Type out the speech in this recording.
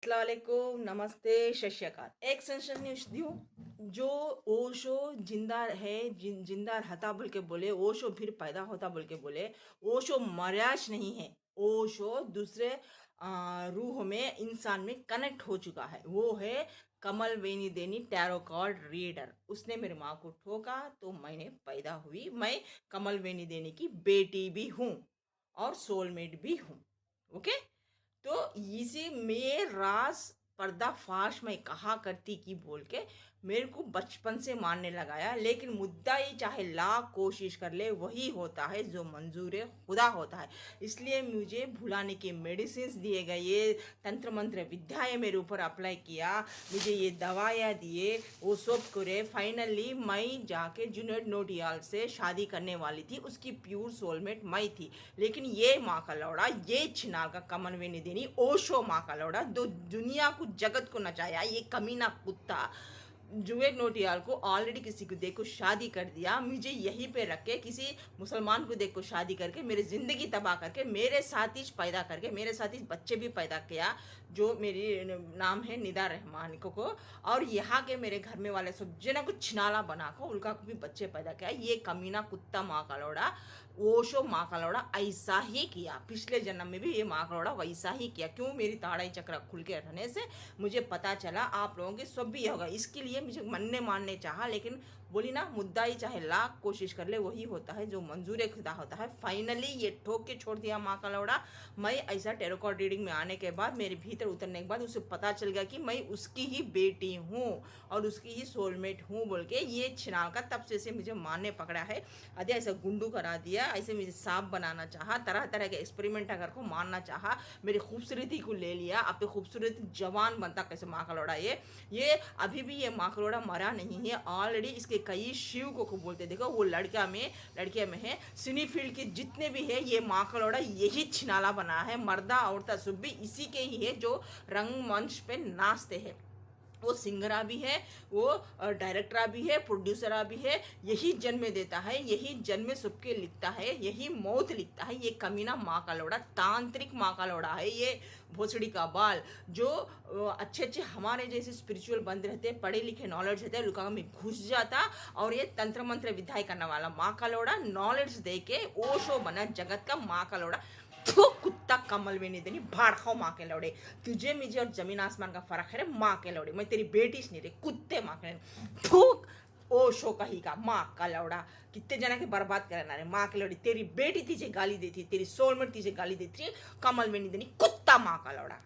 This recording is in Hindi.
अस्सलाम वालेकुम, नमस्ते, सत श्री अकाल। एक सेंसेशन न्यूज दूं, जो ओशो जिंदा है, जिंदा रहता बोल के बोले, ओशो फिर पैदा होता बोल के बोले। ओशो मराज नहीं है, ओशो दूसरे रूह में, इंसान में कनेक्ट हो चुका है। वो है कमल वेनी देनी, टैरो कार्ड रीडर। उसने मेरी माँ को ठोका तो मैंने पैदा हुई। मैं कमल वेनी देनी की बेटी भी हूँ और सोलमेट भी हूँ। ओके, तो इसी में राज पर्दाफाश मैं कहा करती की बोल के मेरे को बचपन से मानने लगाया। लेकिन मुद्दा ही चाहे लाख कोशिश कर ले, वही होता है जो मंजूर खुदा होता है। इसलिए मुझे भुलाने के मेडिसिन दिए गए, ये तंत्र मंत्र विद्याएं मेरे ऊपर अप्लाई किया, मुझे ये दवाइयाँ दिए, वो सब करे। फाइनली मैं जाके जूनियर नोटियाल से शादी करने वाली थी, उसकी प्योर सोलमेट मैं थी। लेकिन ये माँ का लौड़ा, ये छिनाल का कमन वे नहीं देनी, ओशो माँ का लौड़ा, दो दुनिया को जगत को नचाया, ये कमीना कुत्ता जुवेद नोटियाल को ऑलरेडी किसी को देखो शादी कर दिया। मुझे यहीं पे रख के किसी मुसलमान को देखो शादी करके मेरी ज़िंदगी तबाह करके, मेरे साथ ही पैदा करके, मेरे साथ ही बच्चे भी पैदा किया, जो मेरी नाम है निदा रहमान को। और यहाँ के मेरे घर में वाले सब जना को छिनाला बना को उनका भी बच्चे पैदा किया। ये कमीना कुत्ता माँ का लौड़ा, ओशो माँ का लौड़ा ऐसा ही किया। पिछले जन्म में भी ये माँ का लौड़ा वैसा ही किया। क्यों? मेरी ताड़ाई चक्र खुल के रहने से मुझे पता चला आप लोगों के सब भी होगा। इसके लिए मुझे मनने मानने चाहा, लेकिन बोली ना, मुद्दा ही चाहे लाख कोशिश कर ले, वही होता है जो मंजूर खुदा होता है। फाइनली ये ठोक के छोड़ दिया माँ का लौड़ा। मैं ऐसा टेरोकॉर्ड रीडिंग में आने के बाद, मेरे भीतर उतरने के बाद उसे पता चल गया कि मैं उसकी ही बेटी हूँ और उसकी ही सोलमेट हूँ बोल के। ये छिनाल का तब से मुझे मारने पकड़ा है। अरे ऐसा गुंडू करा दिया, ऐसे मुझे सांप बनाना चाहा, तरह तरह के एक्सपेरिमेंट अगर को मारना चाहा, मेरी खूबसूरती को ले लिया। अब तो खूबसूरत जवान बनता कैसे माँ का लौड़ा। ये अभी भी ये माँ का लौड़ा मरा नहीं है। ऑलरेडी इसके कई शिव को बोलते, देखो वो लड़किया में है। सिनी फील्ड के जितने भी है, ये माँ का लौड़ा यही छिनाला बना है। मर्दा औरता सब भी इसी के ही है जो रंगमंच पे नाचते हैं। वो सिंगरा भी है, वो डायरेक्टरा भी है, प्रोड्यूसरा भी है। यही जन्म देता है, यही जन्म सबके लिखता है, यही मौत लिखता है। ये कमीना माँ का लौड़ा, तांत्रिक माँ का लौड़ा है। ये भोसड़ी का बाल जो अच्छे अच्छे हमारे जैसे स्पिरिचुअल बंद रहते, पढ़े लिखे नॉलेज रहते हैं, लुका में घुस जाता। और ये तंत्र मंत्र विद्याएं करने वाला माँ का लौड़ा, नॉलेज दे के ओशो बना जगत का माँ का लौड़ा। तो कुत्ता कमल में नहीं देनी, भाड़ खाओ माँ के लौड़े। तुझे मुझे और जमीन आसमान का फर्क है रे माँ के लौड़े। मैं तेरी बेटी नहीं रे, कुत्ते माँ के ठोक। ओशो कही का माँ का लौड़ा, कितने जना के बर्बाद करना रे माँ के लौड़ी। तेरी बेटी तुझे गाली देती, तेरी सोलमेट तुझे गाली देती, कमल में नहीं देनी, कुत्ता माँ का लौड़ा।